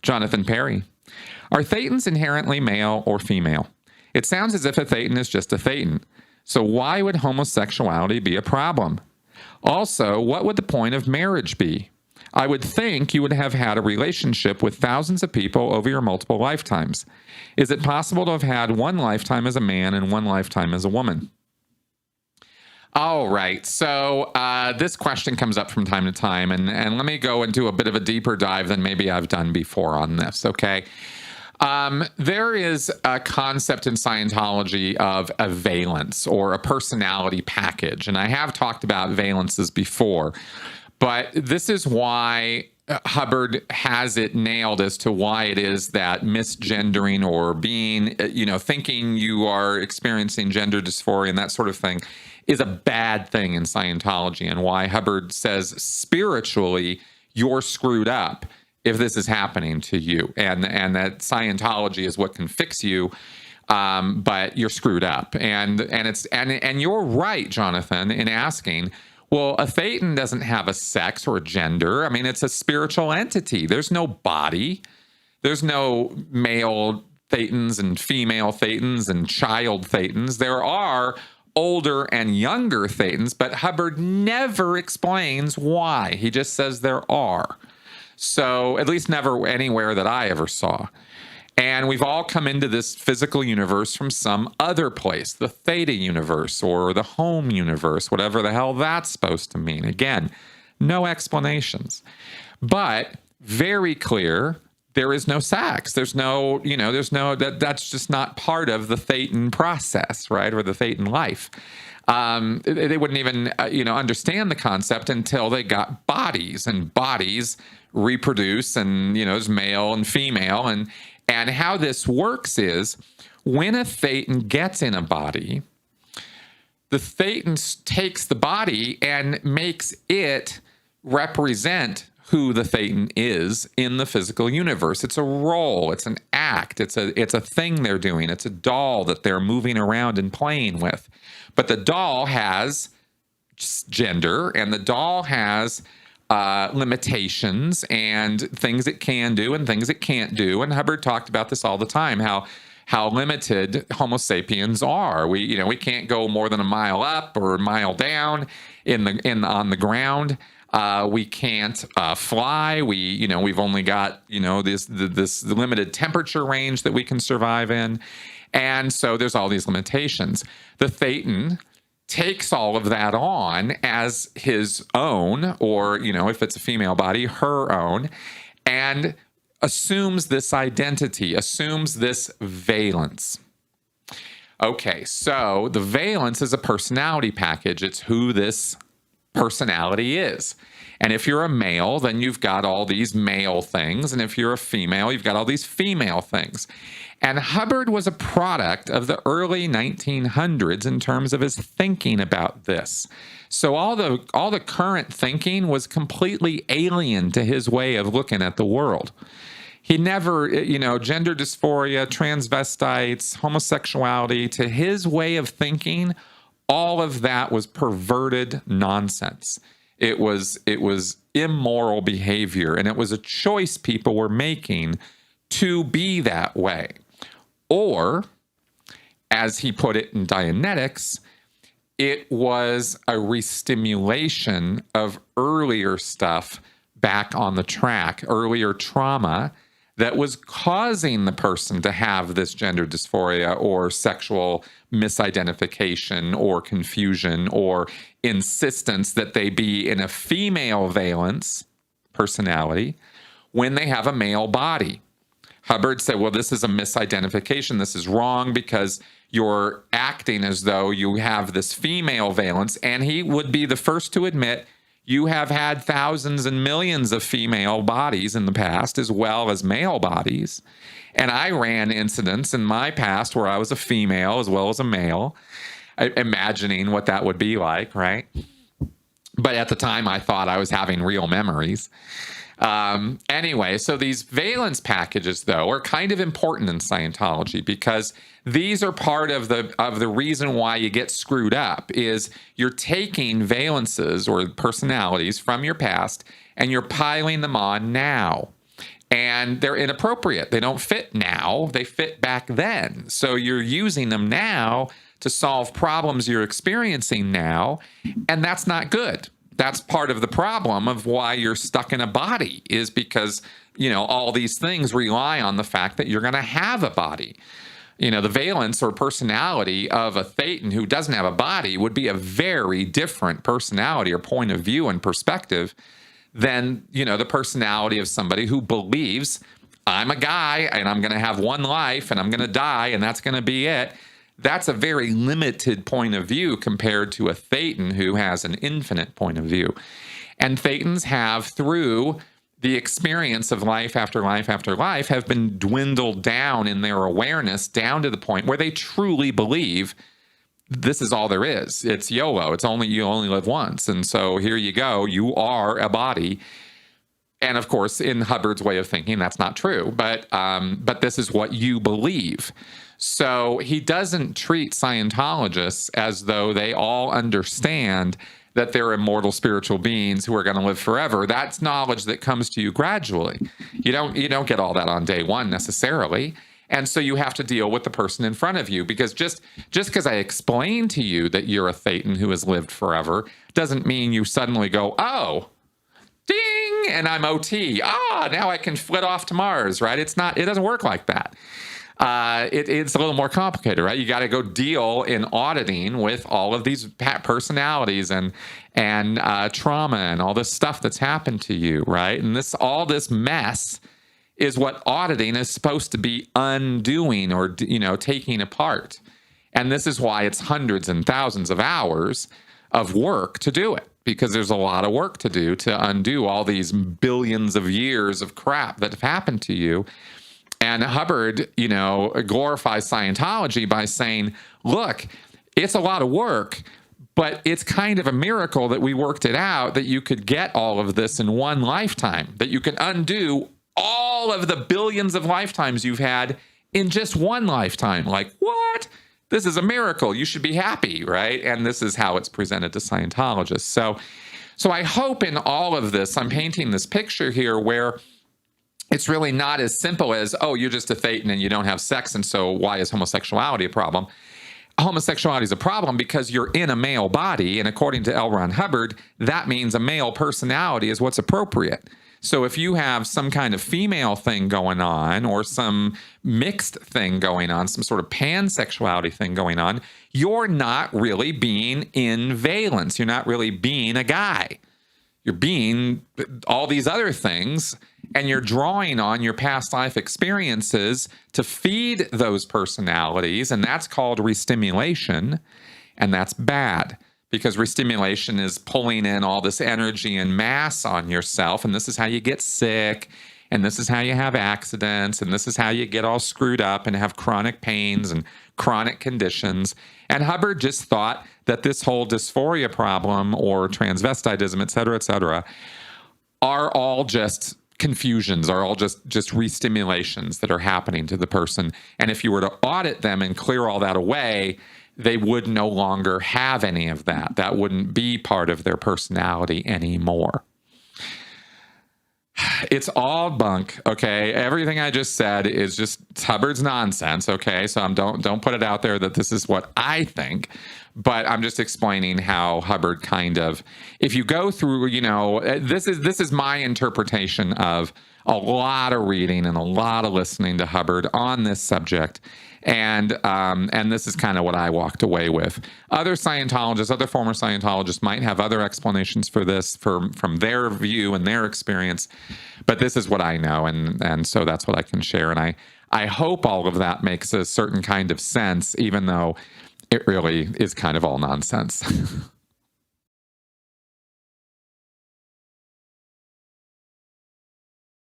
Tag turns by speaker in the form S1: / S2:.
S1: Jonathan Perry. Are thetans inherently male or female? It sounds as if a thetan is just a thetan. So why would homosexuality be a problem? Also, what would the point of marriage be? I would think you would have had a relationship with thousands of people over your multiple lifetimes. Is it possible to have had one lifetime as a man and one lifetime as a woman? All right, so this question comes up from time to time, and let me go into a bit of a deeper dive than maybe I've done before on this, okay? There is a concept in Scientology of a valence or a personality package, and I have talked about valences before, but this is why Hubbard has it nailed as to why it is that misgendering or being, thinking you are experiencing gender dysphoria and that sort of thing is a bad thing in Scientology, and why Hubbard says spiritually you're screwed up if this is happening to you, and that Scientology is what can fix you, but you're screwed up, and you're right, Jonathan, in asking. Well, a thetan doesn't have a sex or a gender. I mean, it's a spiritual entity. There's no body. There's no male thetans and female thetans and child thetans. There are older and younger thetans, but Hubbard never explains why. He just says there are. So, at least never anywhere that I ever saw. And we've all come into this physical universe from some other place, the theta universe or the home universe, whatever the hell that's supposed to mean. Again, no explanations. But very clear, there is no sex. There's no, that's just not part of the thetan process, right? Or the thetan life. They wouldn't even, understand the concept until they got bodies, and bodies reproduce, and, there's male and female. And how this works is when a thetan gets in a body, the thetan takes the body and makes it represent who the thetan is in the physical universe. It's a role, it's an act, it's a thing they're doing, it's a doll that they're moving around and playing with. But the doll has gender, and the doll has limitations and things it can do and things it can't do. And Hubbard talked about this all the time, how limited Homo sapiens are. We can't go more than a mile up or a mile down on the ground. We can't fly. We've only got this limited temperature range that we can survive in, and so there's all these limitations. The thetan takes all of that on as his own, or if it's a female body, her own, and assumes this identity, assumes this valence. Okay, so the valence is a personality package. It's who this personality is. And if you're a male, then you've got all these male things. And if you're a female, you've got all these female things. And Hubbard was a product of the early 1900s in terms of his thinking about this. So all the current thinking was completely alien to his way of looking at the world. He never, gender dysphoria, transvestites, homosexuality, to his way of thinking, all of that was perverted nonsense. It was immoral behavior, and it was a choice people were making to be that way. Or, as he put it in Dianetics, it was a restimulation of earlier stuff back on the track, earlier trauma that was causing the person to have this gender dysphoria or sexual misidentification or confusion or insistence that they be in a female valence personality when they have a male body. Hubbard said, well, this is a misidentification. This is wrong because you're acting as though you have this female valence. And he would be the first to admit you have had thousands and millions of female bodies in the past as well as male bodies. And I ran incidents in my past where I was a female as well as a male, imagining what that would be like, right? But at the time, I thought I was having real memories. Anyway, so these valence packages, though, are kind of important in Scientology because these are part of the reason why you get screwed up is you're taking valences or personalities from your past and you're piling them on now. and they're inappropriate. They don't fit now. They fit back then. So you're using them now to solve problems you're experiencing now, and that's not good. That's part of the problem of why you're stuck in a body, is because, all these things rely on the fact that you're going to have a body. The valence or personality of a thetan who doesn't have a body would be a very different personality or point of view and perspective than, the personality of somebody who believes, I'm a guy and I'm going to have one life and I'm going to die and that's going to be it. That's a very limited point of view compared to a thetan who has an infinite point of view. And thetans have, through the experience of life after life after life, have been dwindled down in their awareness down to the point where they truly believe this is all there is. It's YOLO. You only live once. And so here you go. You are a body. And of course, in Hubbard's way of thinking, that's not true. But this is what you believe. So he doesn't treat Scientologists as though they all understand that they're immortal spiritual beings who are going to live forever. That's knowledge that comes to you gradually. You don't get all that on day one necessarily. And so you have to deal with the person in front of you, because just because I explain to you that you're a thetan who has lived forever doesn't mean you suddenly go, oh, ding, and I'm OT. Now I can flit off to Mars, right? It doesn't work like that. It's a little more complicated, right? You got to go deal in auditing with all of these personalities and trauma and all this stuff that's happened to you, right? And all this mess is what auditing is supposed to be undoing or, taking apart. And this is why it's hundreds and thousands of hours of work to do it, because there's a lot of work to do to undo all these billions of years of crap that have happened to you. And Hubbard, glorifies Scientology by saying, look, it's a lot of work, but it's kind of a miracle that we worked it out, that you could get all of this in one lifetime, that you can undo all of the billions of lifetimes you've had in just one lifetime. Like, what? This is a miracle. You should be happy, right? And this is how it's presented to Scientologists. So I hope in all of this, I'm painting this picture here where it's really not as simple as, oh, you're just a thetan and you don't have sex, and so why is homosexuality a problem? Homosexuality is a problem because you're in a male body, and according to L. Ron Hubbard, that means a male personality is what's appropriate. So if you have some kind of female thing going on or some mixed thing going on, some sort of pansexuality thing going on, you're not really being in valence. You're not really being a guy. You're being all these other things, and you're drawing on your past life experiences to feed those personalities, and that's called restimulation, and that's bad. Because restimulation is pulling in all this energy and mass on yourself, and this is how you get sick, and this is how you have accidents, and this is how you get all screwed up and have chronic pains and chronic conditions. And Hubbard just thought that this whole dysphoria problem or transvestitism, et cetera, are all just confusions, are all just restimulations that are happening to the person. And if you were to audit them and clear all that away, they would no longer have any of that. That wouldn't be part of their personality anymore. It's all bunk, okay? Everything I just said is just Hubbard's nonsense, okay? So don't put it out there that this is what I think, but I'm just explaining how Hubbard kind of, if you go through, this is my interpretation of a lot of reading and a lot of listening to Hubbard on this subject. And this is kind of what I walked away with. Other Scientologists, other former Scientologists might have other explanations for this from their view and their experience, but this is what I know, and so that's what I can share. And I hope all of that makes a certain kind of sense, even though it really is kind of all nonsense.